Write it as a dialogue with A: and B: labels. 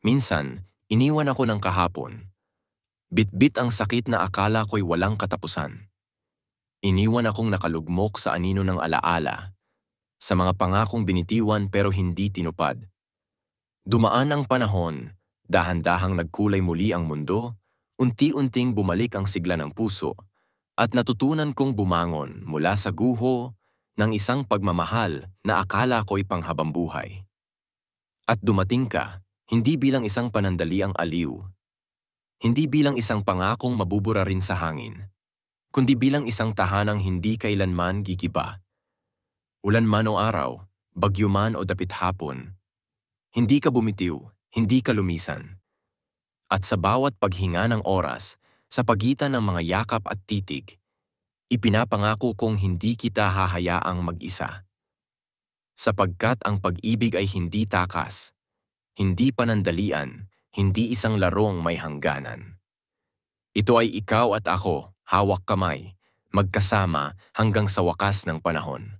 A: Minsan, iniwan ako ng kahapon. Bitbit ang sakit na akala ko'y walang katapusan. Iniwan akong nakalugmok sa anino ng alaala, sa mga pangakong binitiwan pero hindi tinupad. Dumaan ang panahon, dahan-dahang nagkulay muli ang mundo, unti-unting bumalik ang sigla ng puso, at natutunan kong bumangon mula sa guho ng isang pagmamahal na akala ko'y panghabambuhay. At dumating ka, hindi bilang isang panandaliang aliw, hindi bilang isang pangakong mabubura rin sa hangin, kundi bilang isang tahanang hindi kailanman gigiba. Ulan man o araw, bagyo man o dapit hapon, hindi ka bumitiw, hindi ka lumisan. At sa bawat paghinga ng oras, sa pagitan ng mga yakap at titig, ipinapangako kong hindi kita hahayaang mag-isa. Sapagkat ang pag-ibig ay hindi takas, hindi panandalian, hindi isang larong may hangganan. Ito ay ikaw at ako, hawak kamay, magkasama hanggang sa wakas ng panahon.